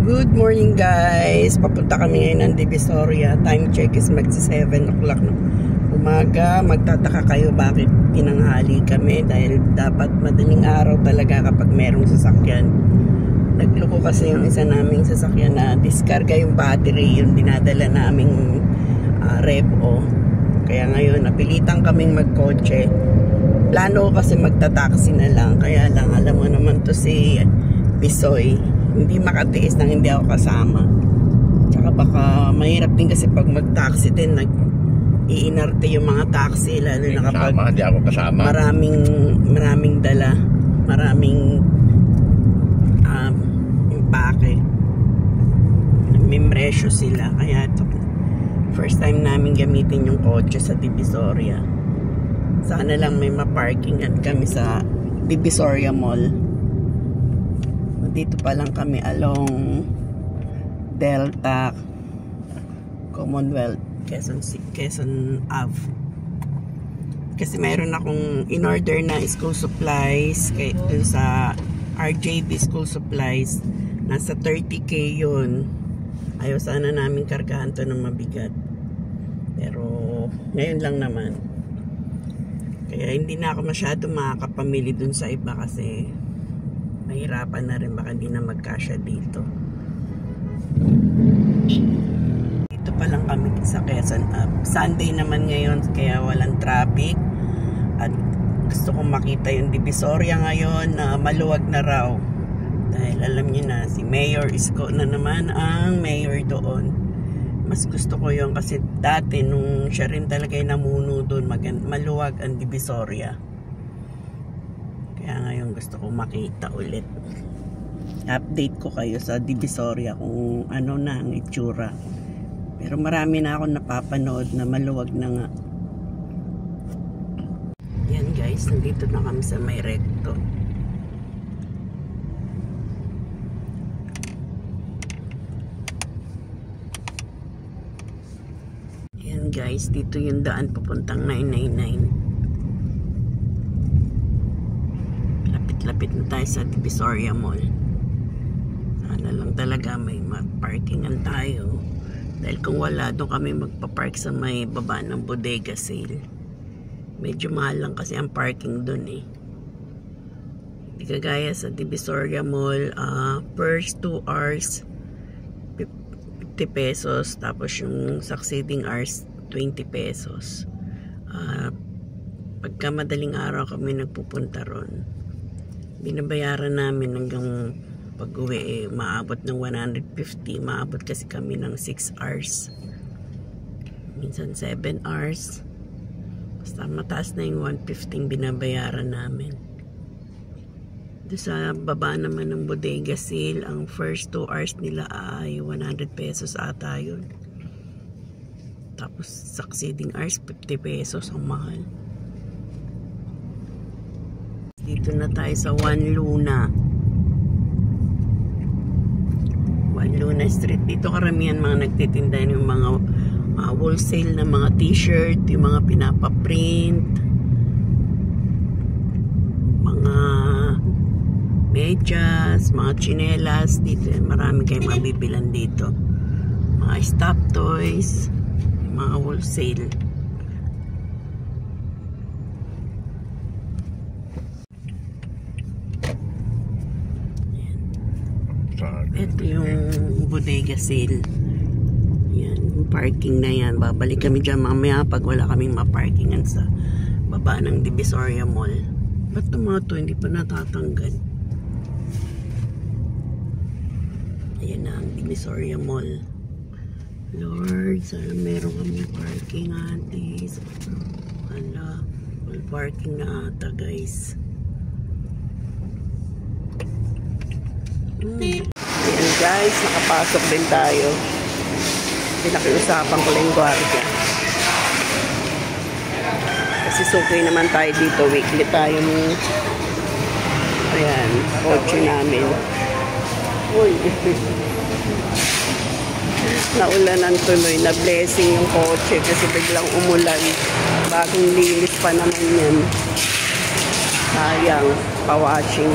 Good morning guys. Papunta kami ngayon ng Divisoria. Time check is magsi 7 o'clock ng umaga. Magtataka kayo bakit tinanghali kami dahil dapat madaling araw talaga kapag merong sasakyan. Nagloko kasi yung isa naming sasakyan na diskarga yung battery, yung dinadala naming repo. Kaya ngayon napilitan kaming magkotse. Plano ko kasi magta-taxi na lang. Kaya lang alam mo naman to si Bisoy, hindi makatiis nang hindi ako kasama. Tsaka baka mahirap din kasi pag mag-taxi din, nag-iinarte yung mga taxi, lalo na kapag hindi ako kasama. Maraming dala, maraming impake, mimresyo sila. Kaya ito, first time namin gamitin yung kotse sa Divisoria. Sana lang may ma-parkingan kami sa Divisoria Mall. Dito pa lang kami along Delta Commonwealth Quezon Ave. Kasi mayroon akong in-order na school supplies dun sa RJB School Supplies. Nasa 30k yun. Ayaw sana namin kargahan to ng mabigat, pero ngayon lang naman. Kaya hindi na ako masyado makakapamili dun sa iba kasi mahirapan na rin, baka hindi na magkasya dito. Dito pa lang kami sa Quezon Ave. Sunday naman ngayon kaya walang traffic. At gusto kong makita yung Divisoria ngayon na maluwag na raw. Dahil alam niyo na, si Mayor Isko na naman ang mayor doon. Mas gusto ko yun kasi dati nung siya rin talaga yung namuno doon, maluwag ang Divisoria. Kaya ngayon gusto ko makita ulit. Update ko kayo sa Divisoria kung ano na ang itsura. Pero marami na ako napapanood na maluwag na nga. Yan guys, nandito na kami sa may recto. Yan guys, dito yung daan papuntang 999. Lapit na tayo sa Divisoria Mall. Sana lang talaga may parkingan tayo. Dahil kung wala, doon kami magpa-park sa may baba ng Bodega Sale. Medyo mahal lang kasi ang parking doon eh. Hindi kagaya sa Divisoria Mall, first 2 hours 50 pesos, tapos yung succeeding hours 20 pesos. Pagka madaling araw kami nagpupunta ron, binabayaran namin hanggang pag-uwi maabot ng 150. Maabot kasi kami ng 6 hours. Minsan 7 hours. Basta mataas na yung 150 binabayaran namin. Doon sa baba naman ng Bodega Sale, ang first 2 hours nila ay 100 pesos ata yun. Tapos succeeding hours 50 pesos ang mahal. Dito na tayo sa One Luna Street. Dito karamihan mga nagtitinda yung mga wholesale na mga t-shirt, yung mga pinapaprint, mga medyas, mga chinelas. Dito marami kayong mabibilan dito. Mga stop toys, mga wholesale. Ito yung Bodega Sale. Yan, yung parking na yan. Babalik kami dyan mamaya pag wala kaming maparkingan sa baba ng Divisoria Mall. Ba't itong mga to hindi pa natatanggal? Ayan na ang Divisoria Mall. Lord, sana meron kami parking atis. Hala, full parking na ata guys. Ayan guys, nakapasok din tayo. Pinakiusapan ko lang yung guardia. Kasi sukay naman tayo dito. Weekly tayo ng ayan, kotse namin. Uy, naulanan tuloy. Na blessing yung kotse kasi biglang umulan. Bagong linis pa naman yan. Sayang, pa-watching.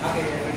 Okay.